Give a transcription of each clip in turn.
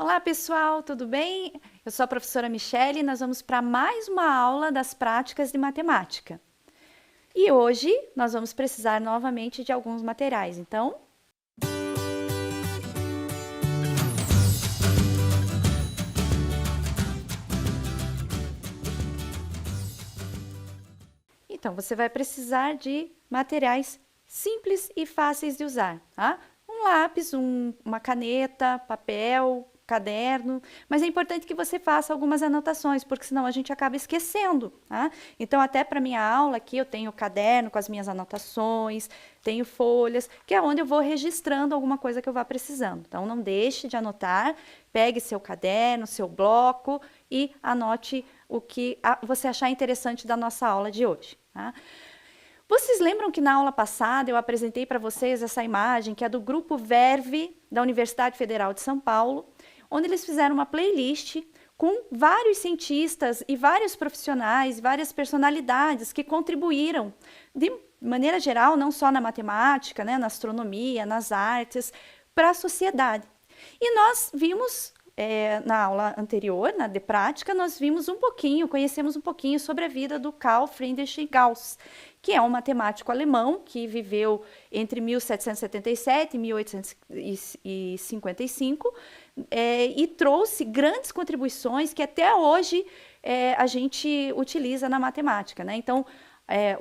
Olá pessoal, tudo bem? Eu sou a professora Michele e nós vamos para mais uma aula das práticas de matemática. E hoje nós vamos precisar novamente de alguns materiais, então você vai precisar de materiais simples e fáceis de usar, tá? Um lápis, uma caneta, papel, caderno, mas é importante que você faça algumas anotações, porque senão a gente acaba esquecendo, tá? Então, até para minha aula aqui, eu tenho o caderno com as minhas anotações, tenho folhas, que é onde eu vou registrando alguma coisa que eu vá precisando. Então, não deixe de anotar, pegue seu caderno, seu bloco e anote o que você achar interessante da nossa aula de hoje, tá? Vocês lembram que na aula passada eu apresentei para vocês essa imagem que é do Grupo Verve da Universidade Federal de São Paulo, onde eles fizeram uma playlist com vários cientistas e vários profissionais, várias personalidades que contribuíram de maneira geral, não só na matemática, né, na astronomia, nas artes, para a sociedade. E nós vimos, na aula anterior, na de prática, nós vimos um pouquinho, conhecemos um pouquinho sobre a vida do Carl Friedrich Gauss, que é um matemático alemão que viveu entre 1777 e 1855 e trouxe grandes contribuições que até hoje a gente utiliza na matemática, né? Então,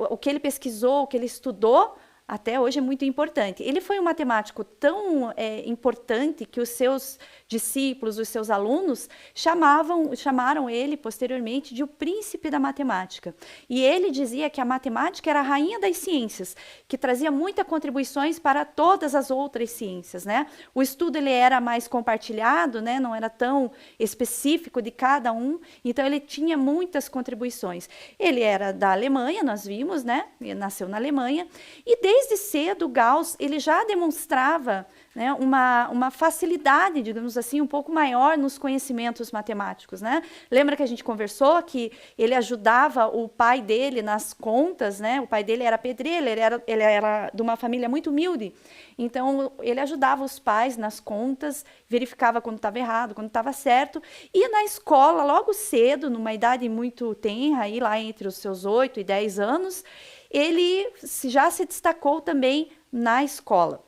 o que ele pesquisou, o que ele estudou, até hoje é muito importante. Ele foi um matemático tão importante que os seus discípulos, os seus alunos, chamaram ele posteriormente de o príncipe da matemática. E ele dizia que a matemática era a rainha das ciências, que trazia muitas contribuições para todas as outras ciências, né? O estudo ele era mais compartilhado, né? Não era tão específico de cada um, então ele tinha muitas contribuições. Ele era da Alemanha, nós vimos, né? Ele nasceu na Alemanha, e desde cedo, Gauss ele já demonstrava, né, uma facilidade, digamos assim, um pouco maior nos conhecimentos matemáticos, né? Lembra que a gente conversou que ele ajudava o pai dele nas contas, né? O pai dele era pedreiro, ele era de uma família muito humilde, então ele ajudava os pais nas contas, verificava quando estava errado, quando estava certo, e na escola, logo cedo, numa idade muito tenra, aí lá entre os seus 8 e 10 anos, ele já se destacou também na escola.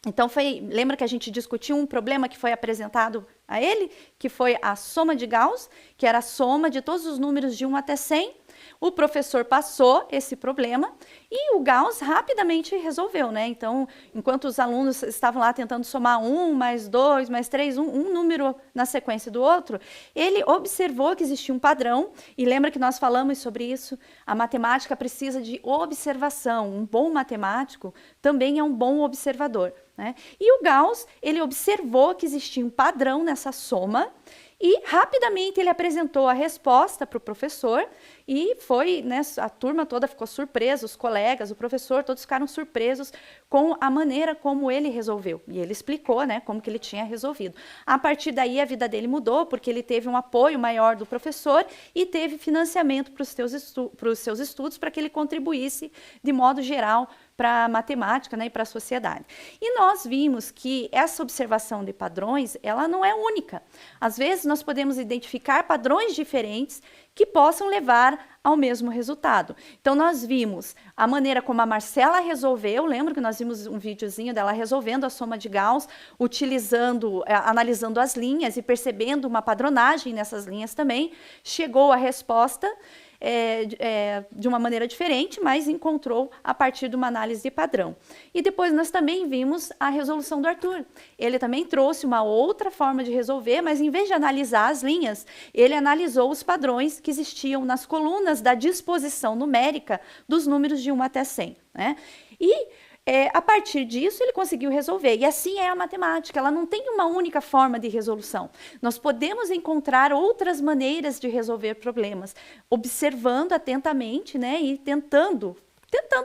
Então, lembra que a gente discutiu um problema que foi apresentado a ele, que foi a soma de Gauss, que era a soma de todos os números de 1 até 100. O professor passou esse problema e o Gauss rapidamente resolveu, né? Então, enquanto os alunos estavam lá tentando somar 1, mais 2, mais 3, um número na sequência do outro, ele observou que existia um padrão, e lembra que nós falamos sobre isso? A matemática precisa de observação. Um bom matemático também é um bom observador, né? E o Gauss, ele observou que existia um padrão nessa soma, e rapidamente ele apresentou a resposta para o professor e foi, né, a turma toda ficou surpresa, os colegas, o professor, todos ficaram surpresos com a maneira como ele resolveu. E ele explicou, né, como que ele tinha resolvido. A partir daí a vida dele mudou, porque ele teve um apoio maior do professor e teve financiamento para os seus estudos, para que ele contribuísse de modo geral para a matemática, né, e para a sociedade. E nós vimos que essa observação de padrões, ela não é única. Às vezes nós podemos identificar padrões diferentes que possam levar ao mesmo resultado. Então nós vimos a maneira como a Marcela resolveu, lembra que nós vimos um videozinho dela resolvendo a soma de Gauss, analisando as linhas e percebendo uma padronagem nessas linhas também, chegou à resposta de uma maneira diferente, mas encontrou a partir de uma análise de padrão. E depois nós também vimos a resolução do Arthur. Ele também trouxe uma outra forma de resolver, mas em vez de analisar as linhas, ele analisou os padrões que existiam nas colunas da disposição numérica dos números de 1 até 100, né? E a partir disso, ele conseguiu resolver. E assim é a matemática, ela não tem uma única forma de resolução. Nós podemos encontrar outras maneiras de resolver problemas, observando atentamente, né, e tentando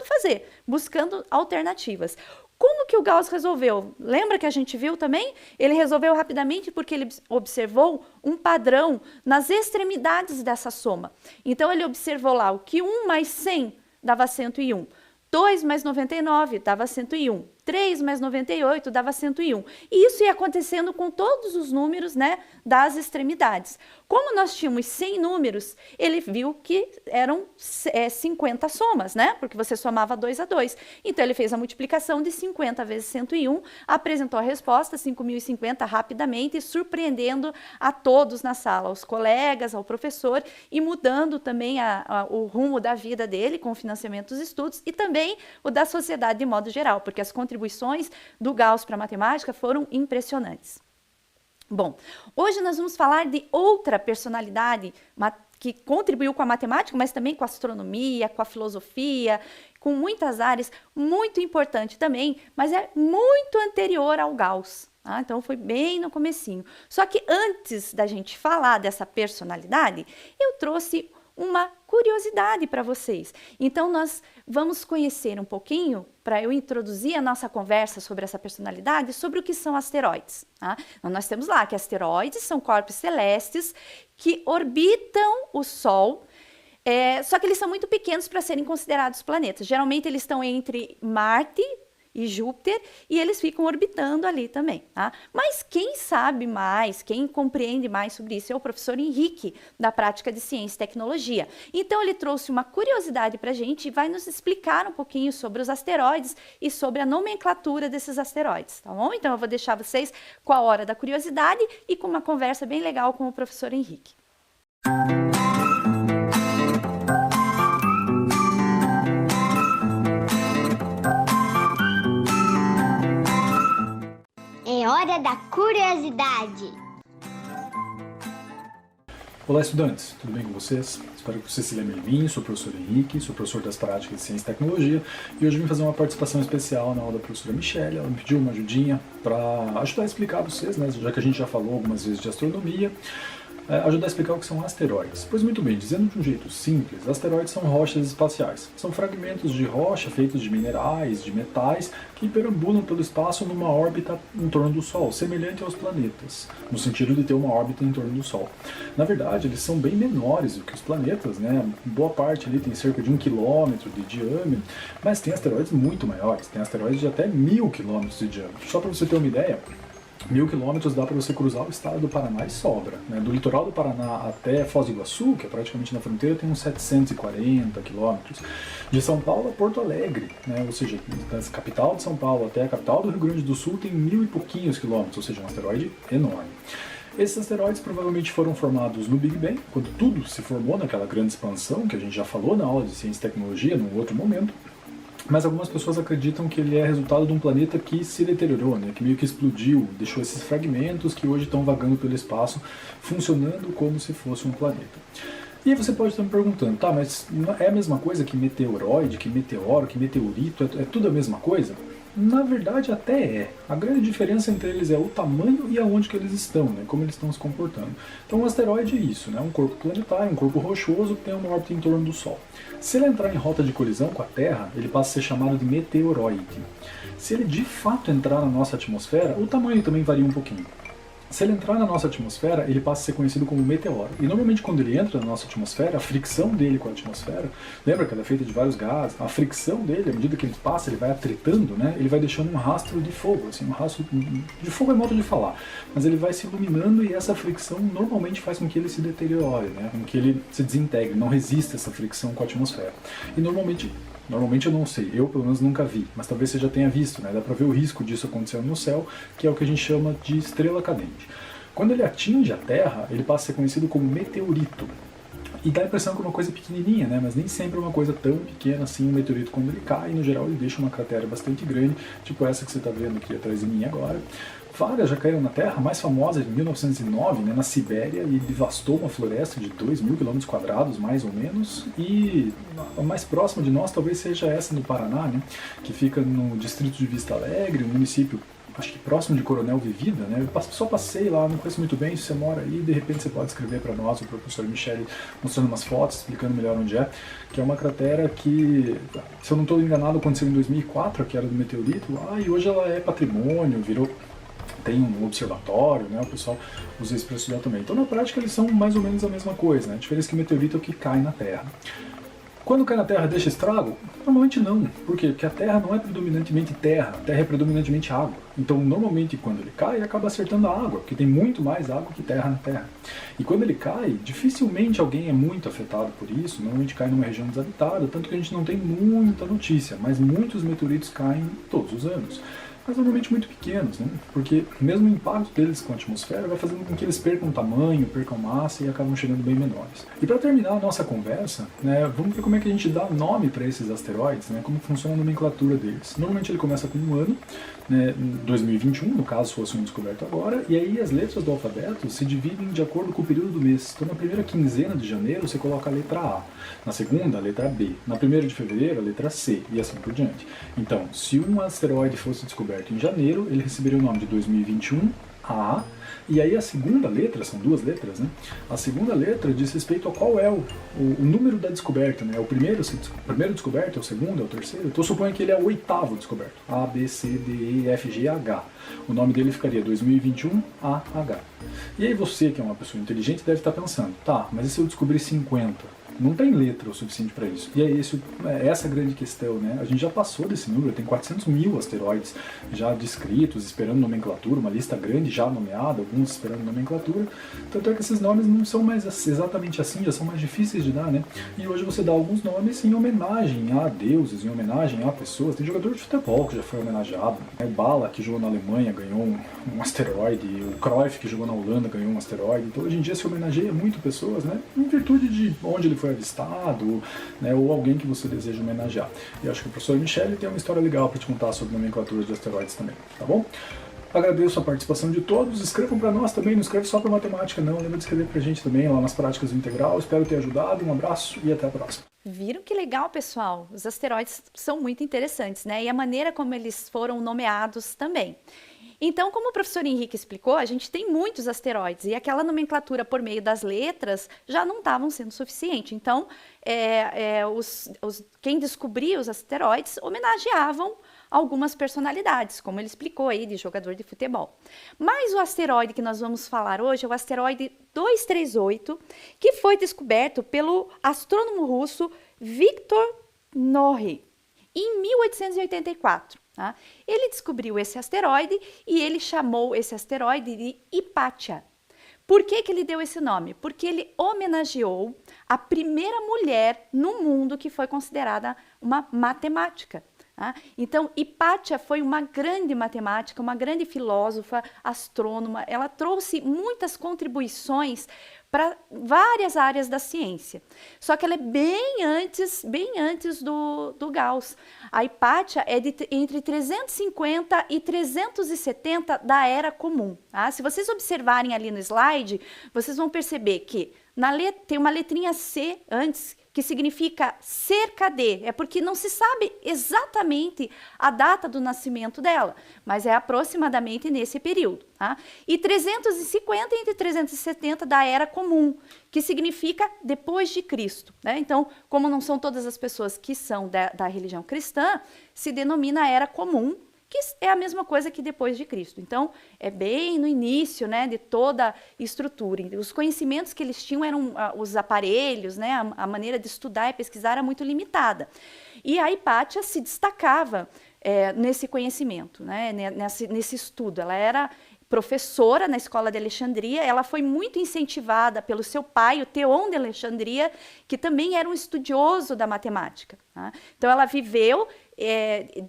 fazer, buscando alternativas. Como que o Gauss resolveu? Lembra que a gente viu também? Ele resolveu rapidamente porque ele observou um padrão nas extremidades dessa soma. Então, ele observou lá o que 1 mais 100 dava 101. 2 mais 99 dava 101. 3 mais 98 dava 101. E isso ia acontecendo com todos os números, né, das extremidades. Como nós tínhamos 100 números, ele viu que eram 50 somas, né? Porque você somava 2 a 2. Então, ele fez a multiplicação de 50 vezes 101, apresentou a resposta, 5.050, rapidamente, surpreendendo a todos na sala, aos colegas, ao professor, e mudando também o rumo da vida dele com o financiamento dos estudos e também o da sociedade de modo geral, porque as contribuições do Gauss para a matemática foram impressionantes. Bom, hoje nós vamos falar de outra personalidade que contribuiu com a matemática, mas também com a astronomia, com a filosofia, com muitas áreas, muito importante também, mas é muito anterior ao Gauss. Então foi bem no comecinho. Só que antes da gente falar dessa personalidade, eu trouxe uma curiosidade para vocês. Então nós vamos conhecer um pouquinho, para eu introduzir a nossa conversa sobre essa personalidade, sobre o que são asteroides. Então, nós temos lá que asteroides são corpos celestes que orbitam o Sol, só que eles são muito pequenos para serem considerados planetas. Geralmente eles estão entre Marte e Júpiter, e eles ficam orbitando ali também, Mas quem sabe mais, quem compreende mais sobre isso é o professor Henrique, da prática de ciência e tecnologia. Então ele trouxe uma curiosidade para a gente e vai nos explicar um pouquinho sobre os asteroides e sobre a nomenclatura desses asteroides, tá bom? Então eu vou deixar vocês com a hora da curiosidade e com uma conversa bem legal com o professor Henrique. É hora da curiosidade! Olá, estudantes, tudo bem com vocês? Espero que vocês se lembrem de mim. Sou o professor Henrique, sou professor das práticas de ciência e tecnologia e hoje vim fazer uma participação especial na aula da professora Michelle. Ela me pediu uma ajudinha para ajudar a explicar para vocês, né, já que a gente já falou algumas vezes de astronomia, ajudar a explicar o que são asteroides. Pois muito bem, dizendo de um jeito simples, asteroides são rochas espaciais. São fragmentos de rocha feitos de minerais, de metais, que perambulam pelo espaço numa órbita em torno do Sol, semelhante aos planetas, no sentido de ter uma órbita em torno do Sol. Na verdade, eles são bem menores do que os planetas, né? Boa parte ali tem cerca de 1 quilômetro de diâmetro, mas tem asteroides muito maiores, tem asteroides de até 1.000 quilômetros de diâmetro. Só para você ter uma ideia, 1.000 quilômetros dá para você cruzar o estado do Paraná e sobra. Né? Do litoral do Paraná até Foz do Iguaçu, que é praticamente na fronteira, tem uns 740 quilômetros. De São Paulo a Porto Alegre, né? Ou seja, da capital de São Paulo até a capital do Rio Grande do Sul tem 1.000 e pouquinhos quilômetros, ou seja, um asteroide enorme. Esses asteroides provavelmente foram formados no Big Bang, quando tudo se formou naquela grande expansão, que a gente já falou na aula de ciência e tecnologia, num outro momento. Mas algumas pessoas acreditam que ele é resultado de um planeta que se deteriorou, né? Que meio que explodiu, deixou esses fragmentos que hoje estão vagando pelo espaço, funcionando como se fosse um planeta. E aí você pode estar me perguntando, tá, mas é a mesma coisa que meteoroide, que meteoro, que meteorito, é tudo a mesma coisa? Na verdade até é. A grande diferença entre eles é o tamanho e aonde que eles estão, né? Como eles estão se comportando. Então um asteroide é isso, né? Um corpo planetário, um corpo rochoso que tem uma órbita em torno do Sol. Se ele entrar em rota de colisão com a Terra, ele passa a ser chamado de meteoroide. Se ele de fato entrar na nossa atmosfera, o tamanho também varia um pouquinho. Se ele entrar na nossa atmosfera, ele passa a ser conhecido como meteoro. E normalmente quando ele entra na nossa atmosfera, a fricção dele com a atmosfera, lembra que ela é feita de vários gases, a fricção dele, à medida que ele passa, ele vai atritando, né? Ele vai deixando um rastro de fogo, assim, um rastro de fogo é modo de falar, mas ele vai se iluminando e essa fricção normalmente faz com que ele se deteriore, né? Com que ele se desintegre, não resista a essa fricção com a atmosfera. E normalmente eu não sei, eu pelo menos nunca vi, mas talvez você já tenha visto, né? Dá pra ver o risco disso acontecendo no céu, que é o que a gente chama de estrela cadente. Quando ele atinge a Terra, ele passa a ser conhecido como meteorito. E dá a impressão que é uma coisa pequenininha, né? Mas nem sempre é uma coisa tão pequena assim. Um meteorito, quando ele cai, no geral ele deixa uma cratera bastante grande, tipo essa que você está vendo aqui atrás de mim agora. Várias já caíram na Terra, a mais famosa é de 1909, né, na Sibéria, e devastou uma floresta de 2.000 km², mais ou menos, e a mais próxima de nós talvez seja essa no Paraná, né, que fica no distrito de Vista Alegre, um município, acho que próximo de Coronel Vivida, né, eu só passei lá, não conheço muito bem, se você mora aí, de repente você pode escrever para nós, o professor Michele, mostrando umas fotos, explicando melhor onde é, que é uma cratera que, se eu não estou enganado, aconteceu em 2004, que era do meteorito, e hoje ela é patrimônio, virou... Tem um observatório, né? O pessoal usa isso para estudar também. Então, na prática, eles são mais ou menos a mesma coisa, né? A diferença é que o meteorito é o que cai na Terra. Quando cai na Terra deixa estrago? Normalmente não. Por quê? Porque a Terra não é predominantemente terra, a Terra é predominantemente água. Então, normalmente, quando ele cai, ele acaba acertando a água, porque tem muito mais água que terra na Terra. E quando ele cai, dificilmente alguém é muito afetado por isso, normalmente cai numa região desabitada, tanto que a gente não tem muita notícia, mas muitos meteoritos caem todos os anos. Mas normalmente muito pequenos, né? Porque mesmo o impacto deles com a atmosfera vai fazendo com que eles percam tamanho, percam massa e acabam chegando bem menores. E para terminar a nossa conversa, né, vamos ver como é que a gente dá nome para esses asteroides, né, como funciona a nomenclatura deles. Normalmente ele começa com um ano, né, 2021, no caso fosse um descoberto agora, e aí as letras do alfabeto se dividem de acordo com o período do mês. Então na primeira quinzena de janeiro você coloca a letra A, na segunda a letra B, na primeira de fevereiro a letra C e assim por diante. Então, se um asteroide fosse descoberto em janeiro, ele receberia o nome de 2021 A, e aí a segunda letra, são duas letras, né? A segunda letra diz respeito a qual é o número da descoberta, né? O primeiro descoberto, é o segundo, é o terceiro. Então suponha que ele é o oitavo descoberto. A, B, C, D, E, F, G, H. O nome dele ficaria 2021 AH. E aí você, que é uma pessoa inteligente, deve estar pensando, tá, mas e se eu descobrir 50? Não tem letra o suficiente para isso. E é essa a grande questão, né? A gente já passou desse número, tem 400 mil asteroides já descritos, esperando nomenclatura, uma lista grande já nomeada, alguns esperando nomenclatura. Tanto é que esses nomes não são mais exatamente assim, já são mais difíceis de dar, né? E hoje você dá alguns nomes em homenagem a deuses, em homenagem a pessoas. Tem jogador de futebol que já foi homenageado. O Bala, que jogou na Alemanha, ganhou um asteroide. O Cruyff, que jogou na Holanda, ganhou um asteroide. Então hoje em dia se homenageia muito pessoas, né? Em virtude de onde ele foi avistado, né, ou alguém que você deseja homenagear. E acho que o professor Michele tem uma história legal para te contar sobre nomenclatura de asteroides também, tá bom? Agradeço a participação de todos, escrevam para nós também, não escreve só para matemática não, lembra de escrever para a gente também lá nas práticas do integral, espero ter ajudado, um abraço e até a próxima. Viram que legal, pessoal? Os asteroides são muito interessantes, né? E a maneira como eles foram nomeados também. Então, como o professor Henrique explicou, a gente tem muitos asteroides e aquela nomenclatura por meio das letras já não estavam sendo suficiente. Então, quem descobria os asteroides homenageavam algumas personalidades, como ele explicou aí, de jogador de futebol. Mas o asteroide que nós vamos falar hoje é o asteroide 238, que foi descoberto pelo astrônomo russo Viktor Norrie em 1884. Tá? Ele descobriu esse asteroide e ele chamou esse asteroide de Hipátia. Por que ele deu esse nome? Porque ele homenageou a primeira mulher no mundo que foi considerada uma matemática. Tá? Então, Hipátia foi uma grande matemática, uma grande filósofa, astrônoma. Ela trouxe muitas contribuições para várias áreas da ciência. Só que ela é bem antes do Gauss. A Hipátia é entre 350 e 370 da Era Comum. Tá? Se vocês observarem ali no slide, vocês vão perceber que tem uma letrinha C antes, que significa cerca de, é porque não se sabe exatamente a data do nascimento dela, mas é aproximadamente nesse período. Tá? E 350 entre 370 da Era Comum, que significa depois de Cristo. Né? Então, como não são todas as pessoas que são da religião cristã, se denomina Era Comum, que é a mesma coisa que depois de Cristo. Então, é bem no início, né, de toda a estrutura. Os conhecimentos que eles tinham eram os aparelhos, né, a maneira de estudar e pesquisar era muito limitada. E a Hipátia se destacava nesse conhecimento, né, nesse estudo. Ela era professora na escola de Alexandria, ela foi muito incentivada pelo seu pai, o Theon de Alexandria, que também era um estudioso da matemática. Tá? Então, ela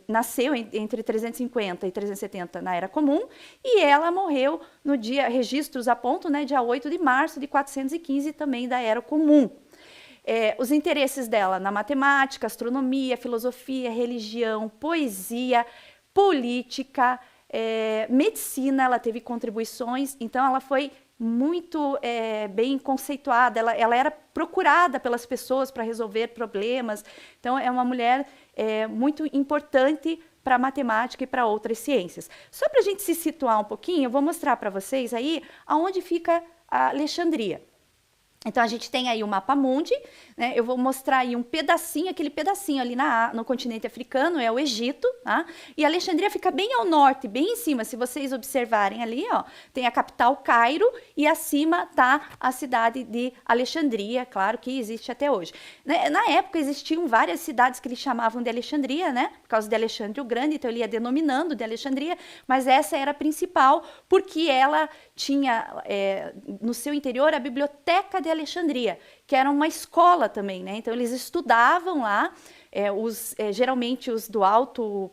nasceu entre 350 e 370 na Era Comum, e ela morreu no dia, registros apontam, né, dia 8 de março de 415 também da Era Comum. Os interesses dela na matemática, astronomia, filosofia, religião, poesia, política, medicina, ela teve contribuições, então ela foi muito bem conceituada, ela era procurada pelas pessoas para resolver problemas, então é uma mulher muito importante para a matemática e para outras ciências. Só para a gente se situar um pouquinho, eu vou mostrar para vocês aí aonde fica a Alexandria. Então, a gente tem aí o mapa mundi, né? Eu vou mostrar aí um pedacinho, aquele pedacinho ali no continente africano, é o Egito, tá? E Alexandria fica bem ao norte, bem em cima. Se vocês observarem ali, ó, tem a capital Cairo e acima tá a cidade de Alexandria, claro que existe até hoje. Na época existiam várias cidades que eles chamavam de Alexandria, né? Por causa de Alexandre o Grande, então ele ia denominando de Alexandria, mas essa era a principal, porque ela tinha no seu interior a biblioteca de Alexandria, que era uma escola também, né? Então eles estudavam lá, geralmente os do alto,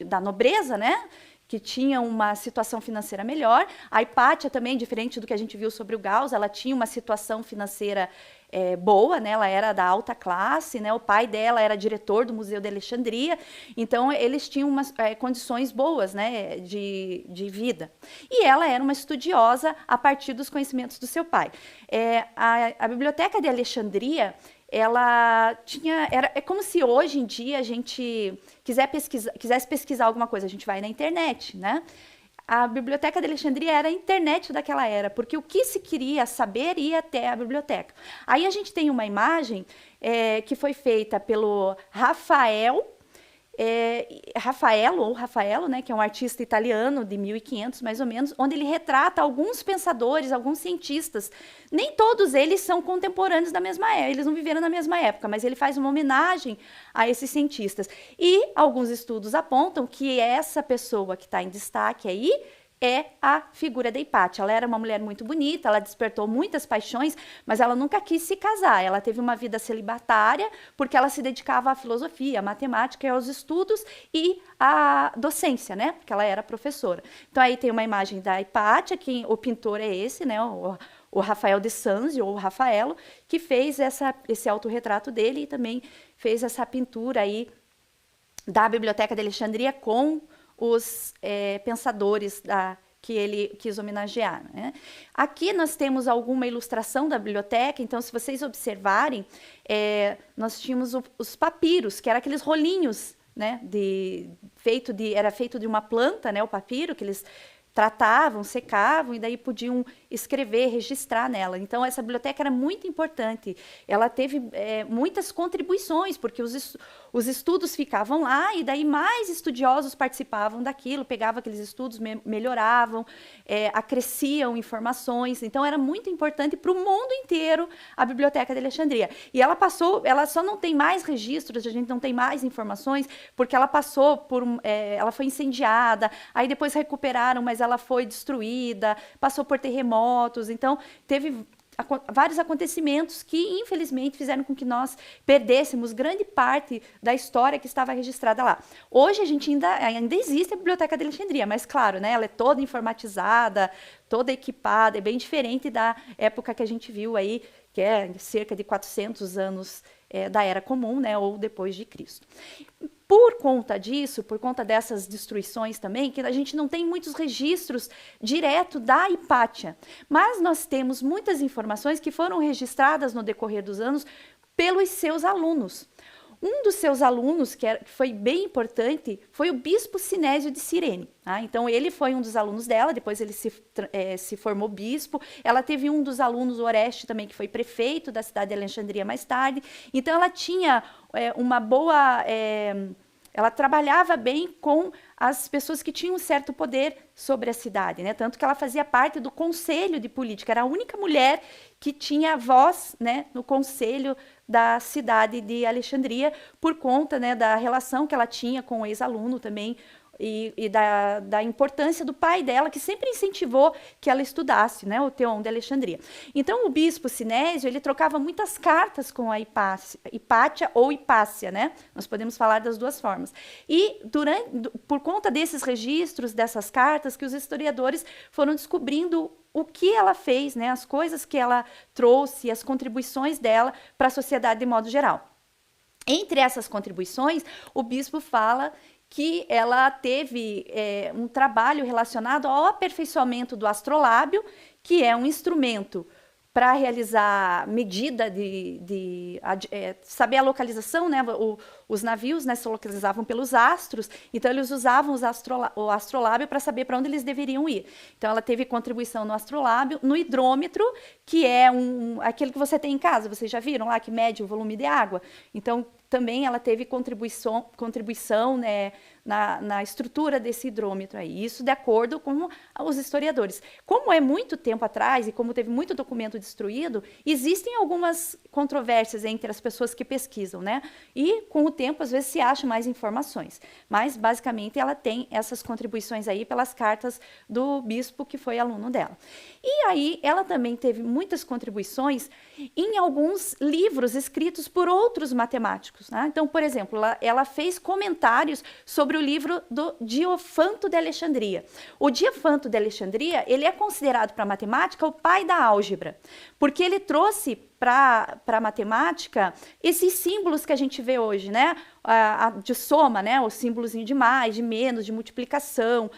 da nobreza, né? Que tinham uma situação financeira melhor. A Hipátia também, diferente do que a gente viu sobre o Gauss, ela tinha uma situação financeira boa, né? Ela era da alta classe, né? O pai dela era diretor do Museu de Alexandria, então eles tinham umas condições boas, né? de vida. E ela era uma estudiosa a partir dos conhecimentos do seu pai. A Biblioteca de Alexandria, ela tinha, é como se hoje em dia a gente quisesse pesquisar alguma coisa, a gente vai na internet, né? A Biblioteca de Alexandria era a internet daquela era, porque o que se queria saber ia até a biblioteca. Aí a gente tem uma imagem que foi feita pelo Rafaelo, né, que é um artista italiano de 1500, mais ou menos, onde ele retrata alguns pensadores, alguns cientistas. Nem todos eles são contemporâneos da mesma época, eles não viveram na mesma época, mas ele faz uma homenagem a esses cientistas. E alguns estudos apontam que essa pessoa que está em destaque aí é a figura da Hipátia. Ela era uma mulher muito bonita, ela despertou muitas paixões, mas ela nunca quis se casar. Ela teve uma vida celibatária porque ela se dedicava à filosofia, à matemática, aos estudos e à docência, né? Porque ela era professora. Então aí tem uma imagem da Hipátia, que o pintor é esse, né? O Rafael de Sanzio, ou Rafaelo, que fez esse autorretrato dele e também fez essa pintura aí da Biblioteca de Alexandria com os pensadores que ele quis homenagear, né? Aqui nós temos alguma ilustração da biblioteca, então se vocês observarem, nós tínhamos os papiros, que eram aqueles rolinhos, né, era feito de uma planta, né, o papiro, que eles tratavam, secavam e daí podiam escrever, registrar nela. Então, essa biblioteca era muito importante. Ela teve muitas contribuições, porque os estudos ficavam lá e daí mais estudiosos participavam daquilo, pegavam aqueles estudos, melhoravam, acresciam informações. Então, era muito importante para o mundo inteiro a Biblioteca de Alexandria. E ela só não tem mais registros, a gente não tem mais informações, porque ela passou ela foi incendiada, aí depois recuperaram, mas ela foi destruída, passou por terremotos, então teve vários acontecimentos que, infelizmente, fizeram com que nós perdêssemos grande parte da história que estava registrada lá. Hoje a gente ainda existe a Biblioteca de Alexandria, mas claro, né, ela é toda informatizada, toda equipada, é bem diferente da época que a gente viu aí, que é cerca de 400 anos da Era Comum, né, ou depois de Cristo. Por conta disso, por conta dessas destruições também, que a gente não tem muitos registros direto da Hipátia, mas nós temos muitas informações que foram registradas no decorrer dos anos pelos seus alunos. Um dos seus alunos, que foi bem importante, foi o bispo Sinésio de Cirene. Tá? Então, ele foi um dos alunos dela, depois ele se formou bispo. Ela teve um dos alunos, o Oreste, também, que foi prefeito da cidade de Alexandria mais tarde. Então, ela tinha uma boa... ela trabalhava bem com as pessoas que tinham um certo poder sobre a cidade, né? Tanto que ela fazia parte do Conselho de Política, era a única mulher que tinha voz, né, no Conselho da cidade de Alexandria, por conta, né, da relação que ela tinha com o ex-aluno também, e da importância do pai dela, que sempre incentivou que ela estudasse, né, o Theon de Alexandria. Então, o bispo Sinésio, ele trocava muitas cartas com a Hipátia ou Hipácia, né? Nós podemos falar das duas formas. E, por conta desses registros, dessas cartas, que os historiadores foram descobrindo o que ela fez, né, as coisas que ela trouxe, as contribuições dela para a sociedade de modo geral. Entre essas contribuições, o bispo fala que ela teve um trabalho relacionado ao aperfeiçoamento do astrolábio, que é um instrumento para realizar medida saber a localização, né? os navios, né, se localizavam pelos astros, então eles usavam o astrolábio para saber para onde eles deveriam ir. Então ela teve contribuição no astrolábio, no hidrômetro, que é aquele que você tem em casa, vocês já viram lá, que mede o volume de água? Então também ela teve contribuição, né, na estrutura desse hidrômetro aí, isso de acordo com os historiadores. Como é muito tempo atrás e como teve muito documento destruído, existem algumas controvérsias entre as pessoas que pesquisam, né? E com o tempo, às vezes, se acha mais informações. Mas, basicamente, ela tem essas contribuições aí pelas cartas do bispo que foi aluno dela. E aí, ela também teve muitas contribuições em alguns livros escritos por outros matemáticos, né? Então, por exemplo, ela fez comentários sobre o livro do Diofanto de Alexandria. O Diofanto de Alexandria, ele é considerado para a matemática o pai da álgebra, porque ele trouxe para a matemática esses símbolos que a gente vê hoje, né? De soma, né? O símbolozinho de mais, de menos, de multiplicação,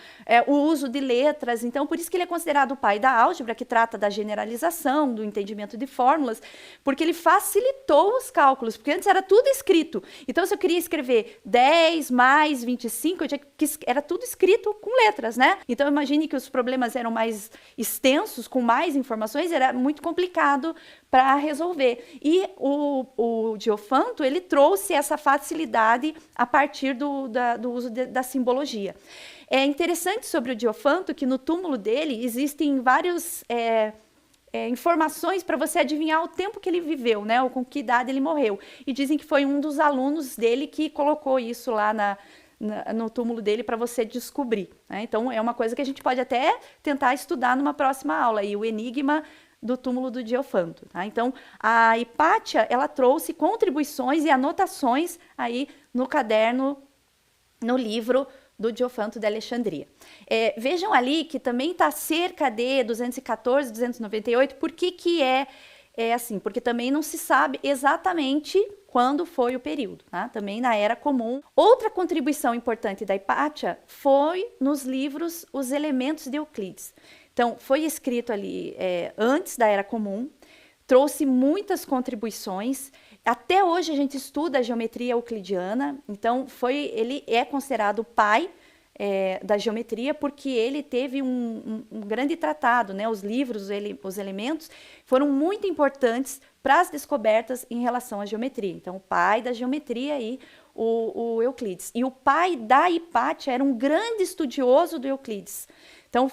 o uso de letras. Então, por isso que ele é considerado o pai da álgebra, que trata da generalização, do entendimento de fórmulas, porque ele facilitou os cálculos, porque antes era tudo escrito. Então, se eu queria escrever 10 mais 25, era tudo escrito com letras, né? Então, imagine que os problemas eram mais extensos, com mais informações, era muito complicado para resolver. E o Diofanto, ele trouxe essa facilidade a partir do uso da simbologia. É interessante sobre o Diofanto que no túmulo dele existem várias informações para você adivinhar o tempo que ele viveu, né, ou com que idade ele morreu. E dizem que foi um dos alunos dele que colocou isso lá no túmulo dele para você descobrir, né? Então, é uma coisa que a gente pode até tentar estudar numa próxima aula, e o enigma do túmulo do Diofanto, tá? Então, a Hipátia, ela trouxe contribuições e anotações aí no caderno, no livro do Diofanto de Alexandria. Vejam ali que também está cerca de 214, 298. Por que é assim? Porque também não se sabe exatamente quando foi o período, tá? Também na Era Comum. Outra contribuição importante da Hipátia foi nos livros Os Elementos de Euclides. Então, foi escrito ali antes da Era Comum, trouxe muitas contribuições. Até hoje a gente estuda a geometria euclidiana, então ele é considerado o pai da geometria, porque ele teve um grande tratado, né? Os livros, os elementos, foram muito importantes para as descobertas em relação à geometria. Então, o pai da geometria aí, o Euclides. E o pai da Hipátia era um grande estudioso do Euclides. Então,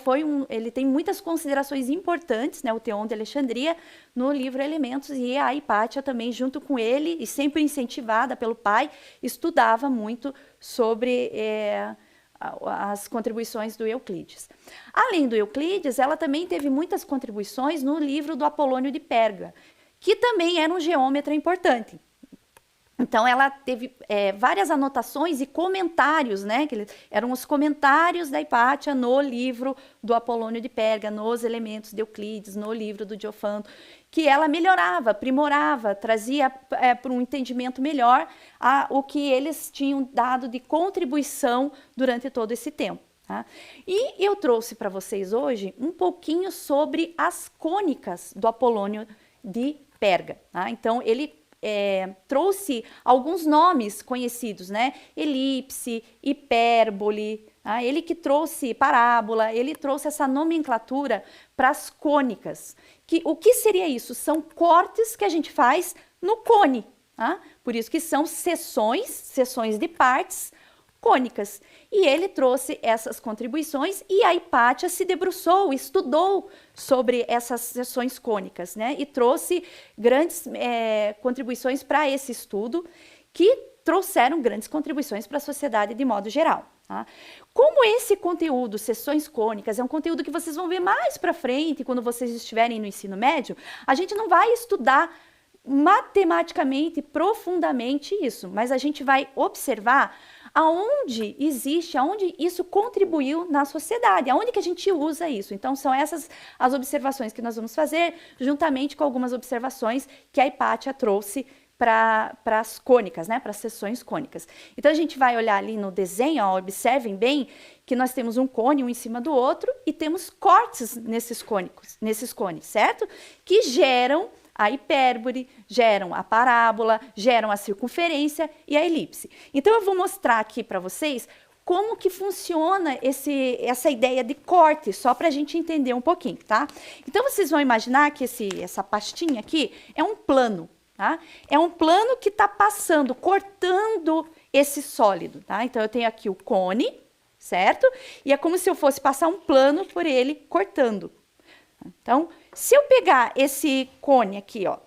ele tem muitas considerações importantes, né, o Theon de Alexandria, no livro Elementos, e a Hipátia também, junto com ele, e sempre incentivada pelo pai, estudava muito sobre as contribuições do Euclides. Além do Euclides, ela também teve muitas contribuições no livro do Apolônio de Pérgamo, que também era um geômetra importante. Então, ela teve várias anotações e comentários, né? Que eram os comentários da Hipátia no livro do Apolônio de Pérgamo, nos Elementos de Euclides, no livro do Diofanto, que ela melhorava, aprimorava, trazia para um entendimento melhor o que eles tinham dado de contribuição durante todo esse tempo. Tá? E eu trouxe para vocês hoje um pouquinho sobre as cônicas do Apolônio de Pérgamo. Tá? Então, ele trouxe alguns nomes conhecidos, né? Elipse, hipérbole, tá? Ele que trouxe parábola, ele trouxe essa nomenclatura para as cônicas. O que seria isso? São cortes que a gente faz no cone, tá? Por isso que são seções de partes cônicas. E ele trouxe essas contribuições e a Hipátia se debruçou, estudou sobre essas seções cônicas, né? E trouxe grandes contribuições para esse estudo, que trouxeram grandes contribuições para a sociedade de modo geral. Tá? Como esse conteúdo, seções cônicas, é um conteúdo que vocês vão ver mais para frente, quando vocês estiverem no ensino médio, a gente não vai estudar matematicamente, profundamente isso, mas a gente vai observar aonde isso contribuiu na sociedade, aonde que a gente usa isso. Então, são essas as observações que nós vamos fazer, juntamente com algumas observações que a Hipátia trouxe para as cônicas, né, para as seções cônicas. Então, a gente vai olhar ali no desenho, ó, observem bem que nós temos um cone um em cima do outro e temos cortes nesses cones, certo? Que geram a hipérbole, geram a parábola, geram a circunferência e a elipse. Então eu vou mostrar aqui para vocês como que funciona essa ideia de corte, só para a gente entender um pouquinho, tá? Então vocês vão imaginar que essa pastinha aqui é um plano, tá? É um plano que está passando, cortando esse sólido, tá? Então eu tenho aqui o cone, certo? E é como se eu fosse passar um plano por ele cortando. Então, se eu pegar esse cone aqui, ó,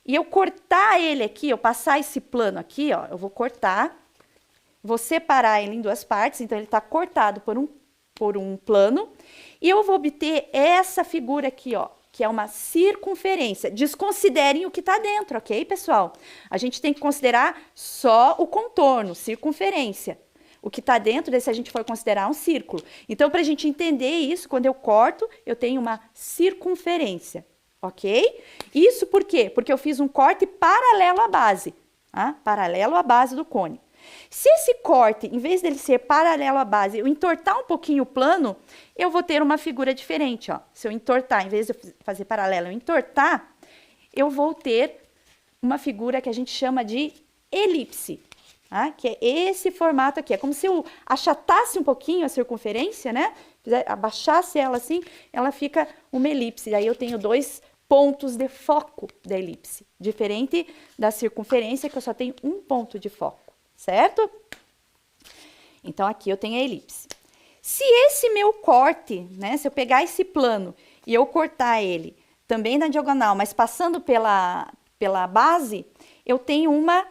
e eu cortar ele aqui, eu passar esse plano aqui, ó, eu vou cortar, vou separar ele em duas partes, então ele está cortado por um plano, e eu vou obter essa figura aqui, ó, que é uma circunferência. Desconsiderem o que está dentro, ok, pessoal? A gente tem que considerar só o contorno, circunferência. O que está dentro desse a gente for considerar um círculo. Então, para a gente entender isso, quando eu corto, eu tenho uma circunferência, ok? Isso por quê? Porque eu fiz um corte paralelo à base, tá? Paralelo à base do cone. Se esse corte, em vez dele ser paralelo à base, eu entortar um pouquinho o plano, eu vou ter uma figura diferente, ó. Se eu entortar, em vez de eu fazer paralelo, eu entortar, eu vou ter uma figura que a gente chama de elipse. Ah, que é esse formato aqui, é como se eu achatasse um pouquinho a circunferência, né? Abaixasse ela assim, ela fica uma elipse. Aí eu tenho dois pontos de foco da elipse, diferente da circunferência, que eu só tenho um ponto de foco, certo? Então aqui eu tenho a elipse. Se esse meu corte, né? Se eu pegar esse plano e eu cortar ele também na diagonal, mas passando pela base, eu tenho uma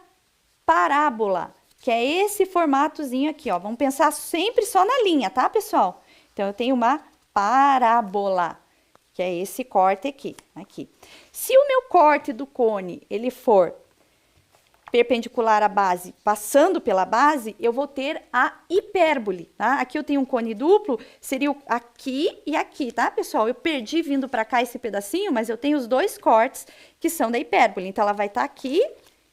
parábola, que é esse formatozinho aqui, ó. Vamos pensar sempre só na linha, tá, pessoal? Então, eu tenho uma parábola, que é esse corte aqui. Se o meu corte do cone, ele for perpendicular à base, passando pela base, eu vou ter a hipérbole, tá? Aqui eu tenho um cone duplo, seria aqui e aqui, tá, pessoal? Eu perdi vindo para cá esse pedacinho, mas eu tenho os dois cortes que são da hipérbole. Então, ela vai estar aqui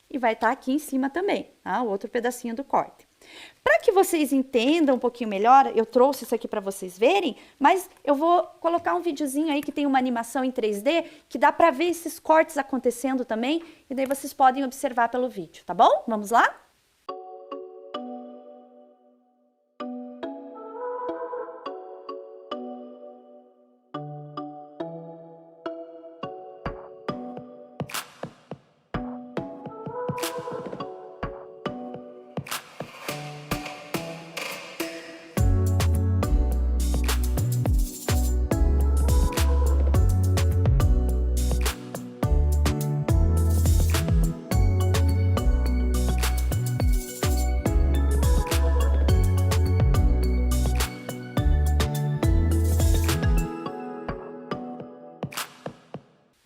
e vai estar aqui em cima também, tá? O outro pedacinho do corte. Para que vocês entendam um pouquinho melhor, eu trouxe isso aqui para vocês verem, mas eu vou colocar um videozinho aí que tem uma animação em 3D, que dá para ver esses cortes acontecendo também, e daí vocês podem observar pelo vídeo, tá bom? Vamos lá?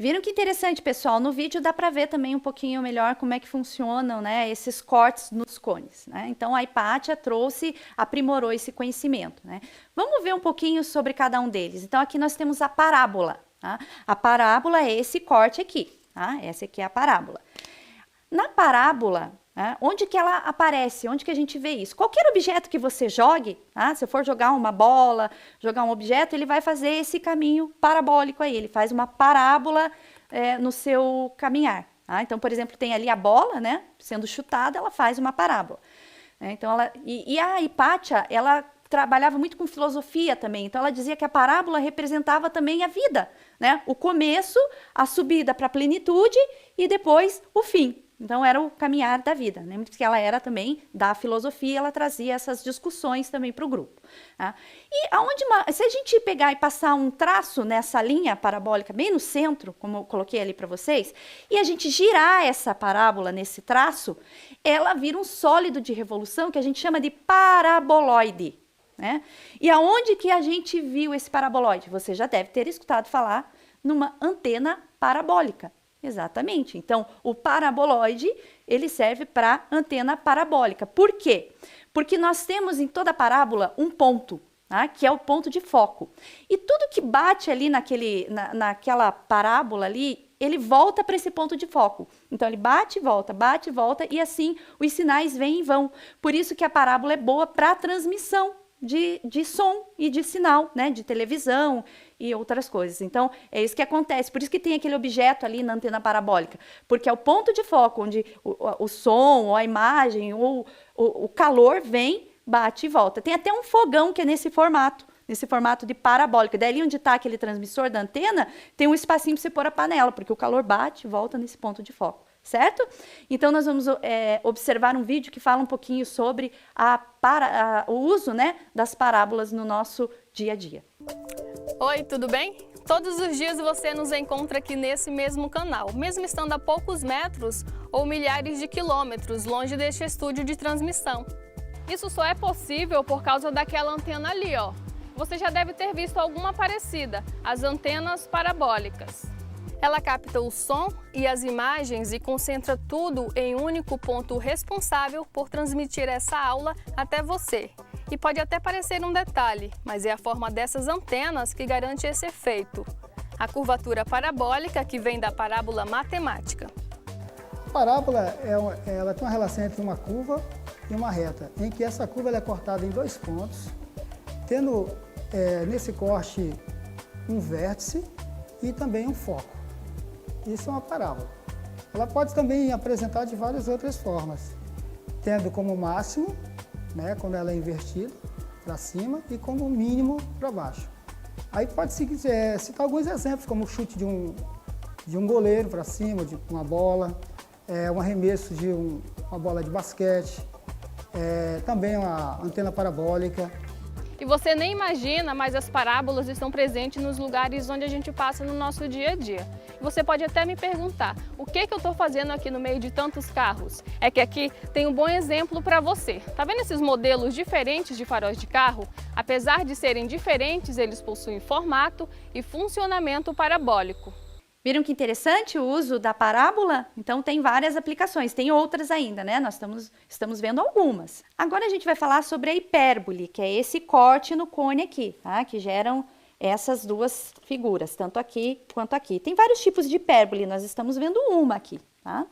Viram que interessante, pessoal? No vídeo dá para ver também um pouquinho melhor como é que funcionam, né, esses cortes nos cones, né? Então, a Hipátia aprimorou esse conhecimento, né? Vamos ver um pouquinho sobre cada um deles. Então, aqui nós temos a parábola, tá? A parábola é esse corte aqui, tá? Essa aqui é a parábola. Na parábola, onde que ela aparece? Onde que a gente vê isso? Qualquer objeto que você jogue, tá? Se eu for jogar uma bola, jogar um objeto, ele vai fazer esse caminho parabólico aí, ele faz uma parábola no seu caminhar. Tá? Então, por exemplo, tem ali a bola, né? Sendo chutada, ela faz uma parábola. Então, e a Hipátia, ela trabalhava muito com filosofia também, então ela dizia que a parábola representava também a vida, né? O começo, a subida para a plenitude e depois o fim. Então, era o caminhar da vida. Lembra que ela era também da filosofia, ela trazia essas discussões também para o grupo. Tá? E se a gente pegar e passar um traço nessa linha parabólica, bem no centro, como eu coloquei ali para vocês, e a gente girar essa parábola nesse traço, ela vira um sólido de revolução que a gente chama de paraboloide. Né? E aonde que a gente viu esse paraboloide? Você já deve ter escutado falar numa antena parabólica. Exatamente. Então, o paraboloide, ele serve para antena parabólica. Por quê? Porque nós temos em toda a parábola um ponto, tá? Que é o ponto de foco. E tudo que bate ali naquela parábola ali, ele volta para esse ponto de foco. Então, ele bate e volta, e assim os sinais vêm e vão. Por isso que a parábola é boa para transmissão, de som e de sinal, né, de televisão e outras coisas. Então, é isso que acontece. Por isso que tem aquele objeto ali na antena parabólica, porque é o ponto de foco onde o som, ou a imagem, ou o calor vem, bate e volta. Tem até um fogão que é nesse formato de parabólica. Daí ali onde está aquele transmissor da antena, tem um espacinho para você pôr a panela, porque o calor bate e volta nesse ponto de foco. Certo? Então, nós vamos observar um vídeo que fala um pouquinho sobre o uso, né, das parábolas no nosso dia a dia. Oi, tudo bem? Todos os dias você nos encontra aqui nesse mesmo canal, mesmo estando a poucos metros ou milhares de quilômetros longe deste estúdio de transmissão. Isso só é possível por causa daquela antena ali, ó. Você já deve ter visto alguma parecida, as antenas parabólicas. Ela capta o som e as imagens e concentra tudo em um único ponto responsável por transmitir essa aula até você. E pode até parecer um detalhe, mas é a forma dessas antenas que garante esse efeito. A curvatura parabólica que vem da parábola matemática. A parábola ela tem uma relação entre uma curva e uma reta, em que essa curva ela é cortada em 2 pontos, tendo nesse corte um vértice e também um foco. Isso é uma parábola. Ela pode também apresentar de várias outras formas, tendo como máximo, né, quando ela é invertida, para cima, e como mínimo para baixo. Aí pode-se citar alguns exemplos, como o chute de um goleiro para cima, de uma bola, um arremesso de uma bola de basquete, também uma antena parabólica. E você nem imagina, mas as parábolas estão presentes nos lugares onde a gente passa no nosso dia a dia. Você pode até me perguntar, o que eu estou fazendo aqui no meio de tantos carros? É que aqui tem um bom exemplo para você. Tá vendo esses modelos diferentes de faróis de carro? Apesar de serem diferentes, eles possuem formato e funcionamento parabólico. Viram que interessante o uso da parábola? Então tem várias aplicações, tem outras ainda, né? Nós estamos vendo algumas. Agora a gente vai falar sobre a hipérbole, que é esse corte no cone aqui, tá? Que geram essas duas figuras, tanto aqui quanto aqui. Tem vários tipos de hipérbole, nós estamos vendo uma aqui, tá?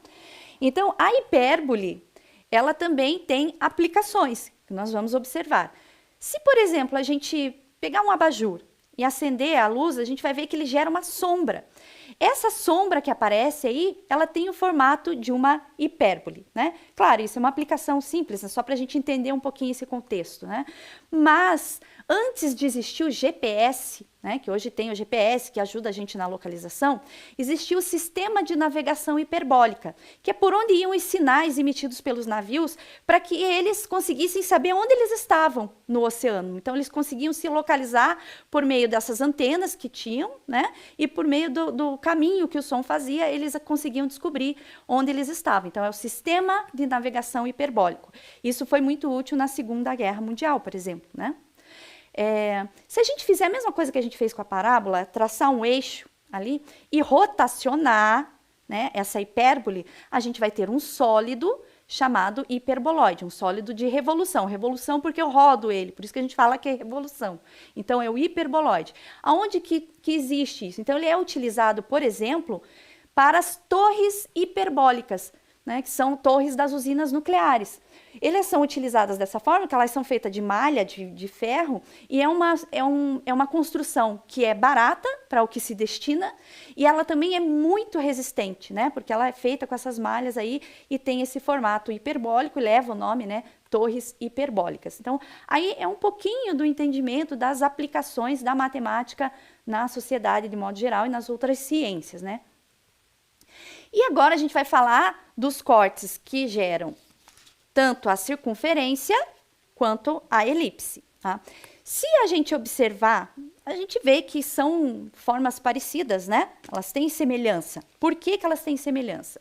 Então a hipérbole, ela também tem aplicações, que nós vamos observar. Se, por exemplo, a gente pegar um abajur e acender a luz, a gente vai ver que ele gera uma sombra. Essa sombra que aparece aí, ela tem o formato de uma hipérbole, né? Claro, isso é uma aplicação simples, é só para a gente entender um pouquinho esse contexto, né? Mas antes de existir o GPS, né, que hoje tem o GPS que ajuda a gente na localização, existia o sistema de navegação hiperbólica, que é por onde iam os sinais emitidos pelos navios para que eles conseguissem saber onde eles estavam no oceano. Então, eles conseguiam se localizar por meio dessas antenas que tinham, né, e por meio do caminho que o som fazia, eles conseguiam descobrir onde eles estavam. Então, é o sistema de navegação hiperbólico. Isso foi muito útil na Segunda Guerra Mundial, por exemplo, né? Se a gente fizer a mesma coisa que a gente fez com a parábola, traçar um eixo ali e rotacionar, né, essa hipérbole, a gente vai ter um sólido chamado hiperboloide, um sólido de revolução. Revolução porque eu rodo ele, por isso que a gente fala que é revolução. Então, é o hiperboloide. Aonde que existe isso? Então, ele é utilizado, por exemplo, para as torres hiperbólicas, né, que são torres das usinas nucleares. Elas são utilizadas dessa forma, que elas são feitas de malha, de ferro, e é uma construção que é barata para o que se destina, e ela também é muito resistente, né? Porque ela é feita com essas malhas aí e tem esse formato hiperbólico, e leva o nome, né? Torres hiperbólicas. Então, aí é um pouquinho do entendimento das aplicações da matemática na sociedade de modo geral e nas outras ciências, né? E agora a gente vai falar dos cortes que geram tanto a circunferência quanto a elipse, tá? Se a gente observar, a gente vê que são formas parecidas, né? Elas têm semelhança. Por que elas têm semelhança?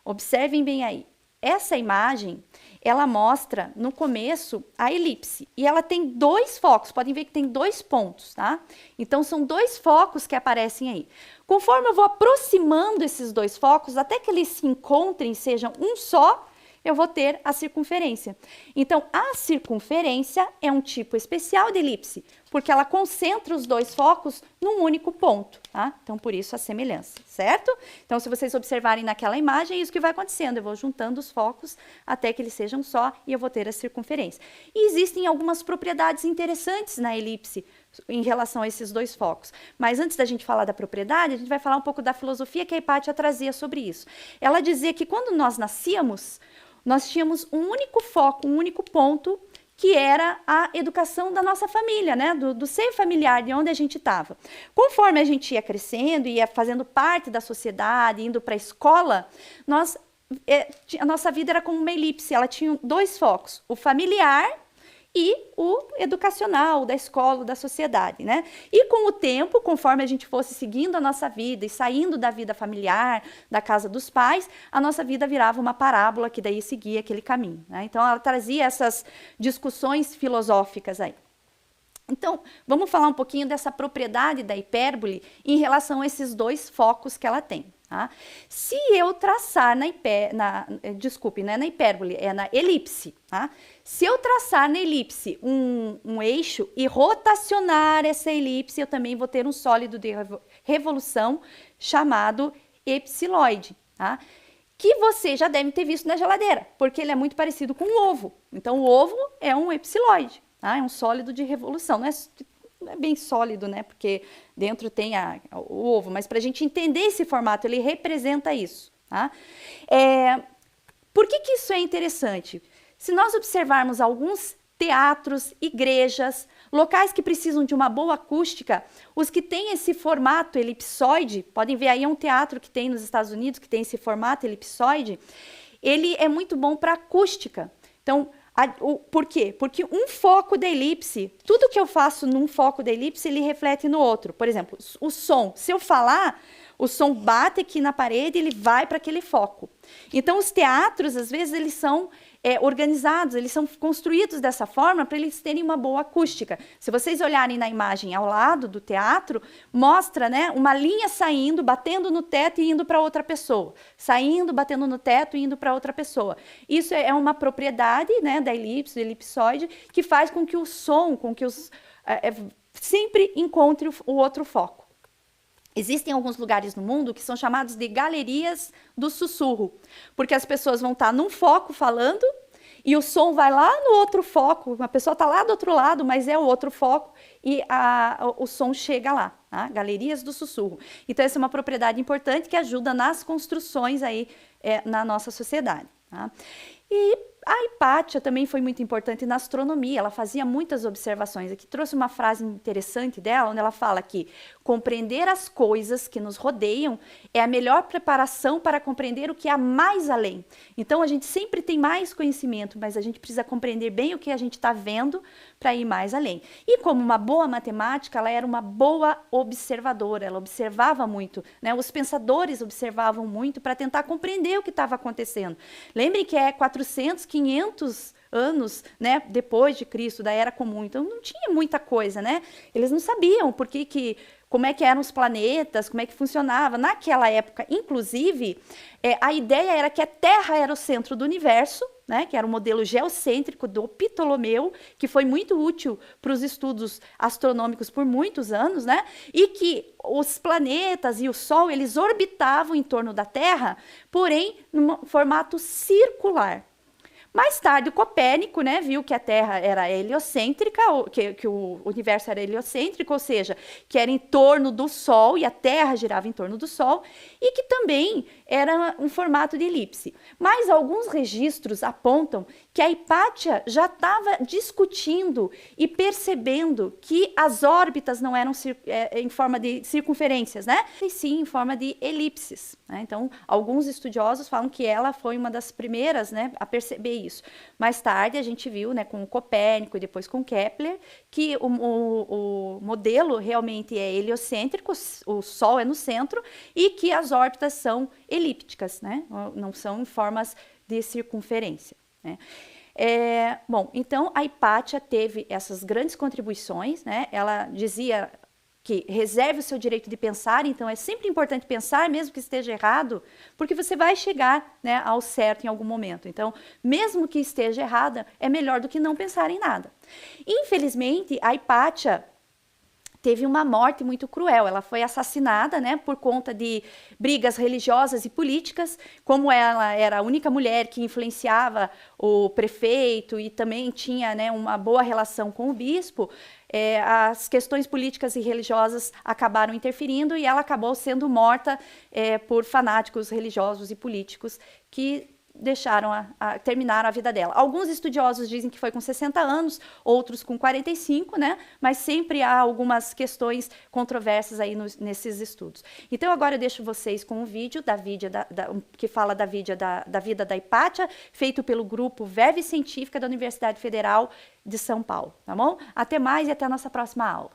Observem bem aí. Essa imagem, ela mostra no começo a elipse e ela tem 2 focos, podem ver que tem 2 pontos, tá? Então, são 2 focos que aparecem aí. Conforme eu vou aproximando esses 2 focos, até que eles se encontrem, sejam um só, eu vou ter a circunferência. Então, a circunferência é um tipo especial de elipse, porque ela concentra os dois focos num único ponto, tá? Então, por isso a semelhança, certo? Então, se vocês observarem naquela imagem, é isso que vai acontecendo. Eu vou juntando os focos até que eles sejam só e eu vou ter a circunferência. E existem algumas propriedades interessantes na elipse em relação a esses dois focos. Mas antes da gente falar da propriedade, a gente vai falar um pouco da filosofia que a Hipátia trazia sobre isso. Ela dizia que quando nós nascíamos, nós tínhamos um único foco, um único ponto, que era a educação da nossa família, né? Do seio familiar, de onde a gente estava. Conforme a gente ia crescendo, ia fazendo parte da sociedade, indo para a escola, a nossa vida era como uma elipse, ela tinha dois focos, o familiar e o educacional, da escola, da sociedade, né? E com o tempo, conforme a gente fosse seguindo a nossa vida e saindo da vida familiar, da casa dos pais, a nossa vida virava uma parábola que daí seguia aquele caminho, né? Então, ela trazia essas discussões filosóficas aí. Então, vamos falar um pouquinho dessa propriedade da hipérbole em relação a esses dois focos que ela tem. Tá? Se eu traçar na hipérbole, é na elipse, tá? Se eu traçar na elipse um eixo e rotacionar essa elipse, eu também vou ter um sólido de revolução chamado epsiloide, tá? Que você já deve ter visto na geladeira, porque ele é muito parecido com o ovo. Então, o ovo é um epsiloide, tá? É um sólido de revolução, não é bem sólido, né? Porque dentro tem o ovo, mas para a gente entender esse formato, ele representa isso, tá? Por que isso é interessante? Se nós observarmos alguns teatros, igrejas, locais que precisam de uma boa acústica, os que têm esse formato elipsoide, podem ver aí, é um teatro que tem nos Estados Unidos, que tem esse formato elipsoide, ele é muito bom para acústica. Então, por quê? Porque um foco da elipse, tudo que eu faço num foco da elipse, ele reflete no outro. Por exemplo, o som. Se eu falar, o som bate aqui na parede, ele vai para aquele foco. Então, os teatros, às vezes, eles são organizados, eles são construídos dessa forma para eles terem uma boa acústica. Se vocês olharem na imagem ao lado do teatro, mostra, né, uma linha saindo, batendo no teto e indo para outra pessoa. Saindo, batendo no teto e indo para outra pessoa. Isso é uma propriedade, né, da elipse, do elipsoide, que faz com que o som, sempre encontre o outro foco. Existem alguns lugares no mundo que são chamados de galerias do sussurro, porque as pessoas vão estar num foco falando e o som vai lá no outro foco, uma pessoa está lá do outro lado, mas é o outro foco e o som chega lá, tá? Galerias do sussurro. Então, essa é uma propriedade importante que ajuda nas construções aí na nossa sociedade, tá? E a Hipátia também foi muito importante na astronomia, ela fazia muitas observações. Aqui trouxe uma frase interessante dela, onde ela fala que compreender as coisas que nos rodeiam é a melhor preparação para compreender o que há mais além. Então, a gente sempre tem mais conhecimento, mas a gente precisa compreender bem o que a gente está vendo para ir mais além. E como uma boa matemática, ela era uma boa observadora, ela observava muito, né? Os pensadores observavam muito para tentar compreender o que estava acontecendo. Lembrem que é 400, 500 anos, né, depois de Cristo, da Era Comum, então não tinha muita coisa, né? Eles não sabiam como é que eram os planetas, como é que funcionava. Naquela época, inclusive, a ideia era que a Terra era o centro do universo, né, que era o modelo geocêntrico do Ptolomeu, que foi muito útil para os estudos astronômicos por muitos anos, né, e que os planetas e o Sol, eles orbitavam em torno da Terra, porém, num formato circular. Mais tarde, o Copérnico, né, viu que a Terra era heliocêntrica, que o universo era heliocêntrico, ou seja, que era em torno do Sol e a Terra girava em torno do Sol, e que também era um formato de elipse. Mas alguns registros apontam que a Hipátia já estava discutindo e percebendo que as órbitas não eram em forma de circunferências, né, e sim em forma de elipses, né? Então, alguns estudiosos falam que ela foi uma das primeiras, né, a perceber isso. Mais tarde a gente viu, né, com o Copérnico e depois com Kepler, que o modelo realmente é heliocêntrico, o Sol é no centro, e que as órbitas são elípticas, né, não são em formas de circunferência, né. Bom, então a Hipátia teve essas grandes contribuições, né, ela dizia que reserve o seu direito de pensar, então é sempre importante pensar, mesmo que esteja errado, porque você vai chegar, né, ao certo em algum momento. Então, mesmo que esteja errada, é melhor do que não pensar em nada. Infelizmente, a Hipátia teve uma morte muito cruel. Ela foi assassinada, né, por conta de brigas religiosas e políticas. Como ela era a única mulher que influenciava o prefeito e também tinha, né, uma boa relação com o bispo, as questões políticas e religiosas acabaram interferindo e ela acabou sendo morta por fanáticos religiosos e políticos que terminaram a vida dela. Alguns estudiosos dizem que foi com 60 anos, outros com 45, né? Mas sempre há algumas questões controversas aí nesses estudos. Então agora eu deixo vocês com um vídeo que fala da vida da Hipátia, feito pelo grupo Verve Científica da Universidade Federal de São Paulo, tá bom? Até mais e até a nossa próxima aula.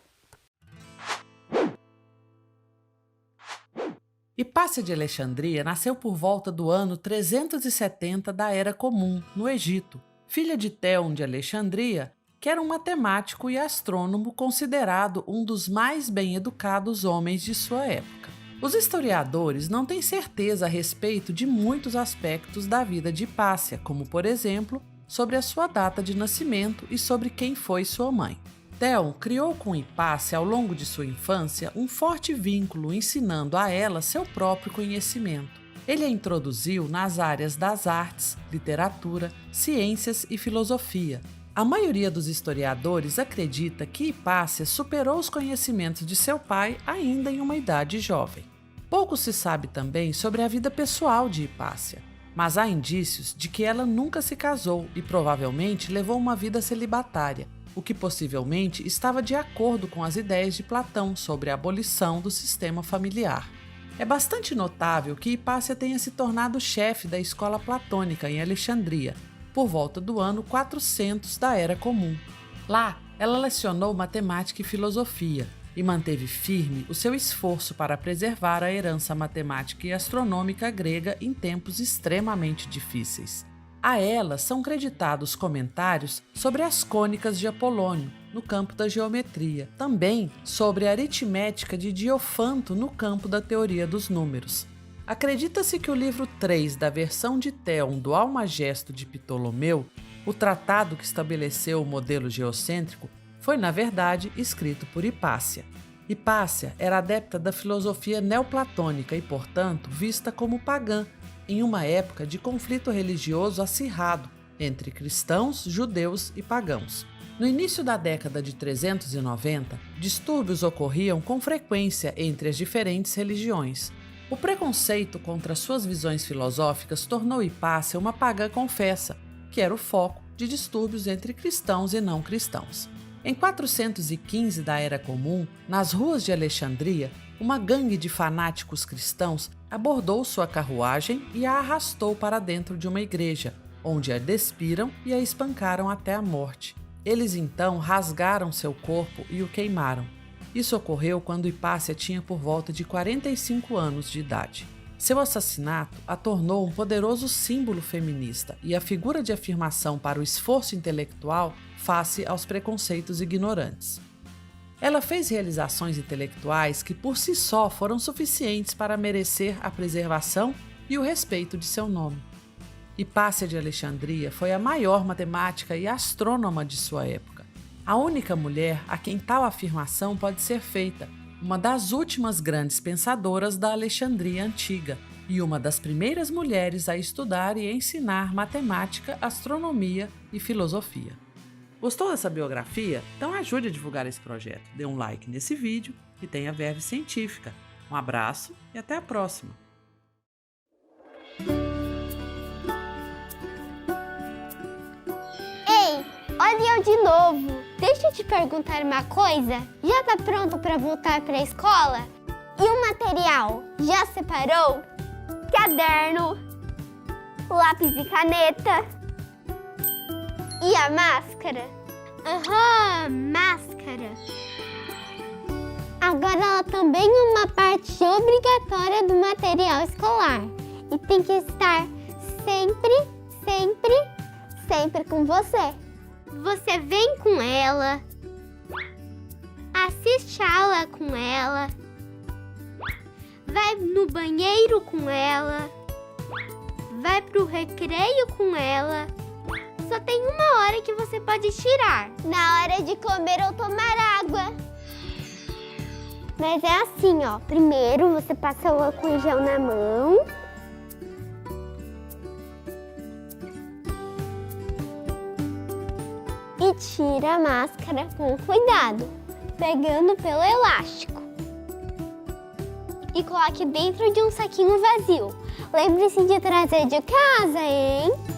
Hipácia de Alexandria nasceu por volta do ano 370 da Era Comum, no Egito, filha de Theon de Alexandria, que era um matemático e astrônomo considerado um dos mais bem-educados homens de sua época. Os historiadores não têm certeza a respeito de muitos aspectos da vida de Hipácia, como, por exemplo, sobre a sua data de nascimento e sobre quem foi sua mãe. Theon criou com Hipácia, ao longo de sua infância, um forte vínculo, ensinando a ela seu próprio conhecimento. Ele a introduziu nas áreas das artes, literatura, ciências e filosofia. A maioria dos historiadores acredita que Hipácia superou os conhecimentos de seu pai ainda em uma idade jovem. Pouco se sabe também sobre a vida pessoal de Hipácia, mas há indícios de que ela nunca se casou e provavelmente levou uma vida celibatária, o que possivelmente estava de acordo com as ideias de Platão sobre a abolição do sistema familiar. É bastante notável que Hipácia tenha se tornado chefe da escola platônica em Alexandria, por volta do ano 400 da Era Comum. Lá, ela lecionou matemática e filosofia e manteve firme o seu esforço para preservar a herança matemática e astronômica grega em tempos extremamente difíceis. A ela são creditados comentários sobre as cônicas de Apolônio, no campo da geometria, também sobre a aritmética de Diofanto no campo da teoria dos números. Acredita-se que o livro 3 da versão de Theon do Almagesto de Ptolomeu, o tratado que estabeleceu o modelo geocêntrico, foi, na verdade, escrito por Hipácia. Hipácia era adepta da filosofia neoplatônica e, portanto, vista como pagã, em uma época de conflito religioso acirrado entre cristãos, judeus e pagãos. No início da década de 390, distúrbios ocorriam com frequência entre as diferentes religiões. O preconceito contra suas visões filosóficas tornou Hipácia uma pagã confessa, que era o foco de distúrbios entre cristãos e não cristãos. Em 415 da Era Comum, nas ruas de Alexandria, uma gangue de fanáticos cristãos abordou sua carruagem e a arrastou para dentro de uma igreja, onde a despiram e a espancaram até a morte. Eles então rasgaram seu corpo e o queimaram. Isso ocorreu quando Hipácia tinha por volta de 45 anos de idade. Seu assassinato a tornou um poderoso símbolo feminista e a figura de afirmação para o esforço intelectual face aos preconceitos ignorantes. Ela fez realizações intelectuais que por si só foram suficientes para merecer a preservação e o respeito de seu nome. Hipácia de Alexandria foi a maior matemática e astrônoma de sua época. A única mulher a quem tal afirmação pode ser feita, uma das últimas grandes pensadoras da Alexandria antiga e uma das primeiras mulheres a estudar e ensinar matemática, astronomia e filosofia. Gostou dessa biografia? Então ajude a divulgar esse projeto. Dê um like nesse vídeo e tenha Verve Científica. Um abraço e até a próxima! Ei, olha eu de novo. Deixa eu te perguntar uma coisa. Já tá pronto para voltar para a escola? E o material? Já separou? Caderno, lápis e caneta. E a máscara? Aham, máscara. Agora ela também é uma parte obrigatória do material escolar. E tem que estar sempre, sempre, sempre com você. Você vem com ela, assiste a aula escola com ela, vai no banheiro com ela, vai pro recreio com ela. Só tem uma hora que você pode tirar. Na hora de comer ou tomar água. Mas é assim, ó. Primeiro você passa o álcool em gel na mão. E tira a máscara com cuidado, pegando pelo elástico. E coloque dentro de um saquinho vazio. Lembre-se de trazer de casa, hein?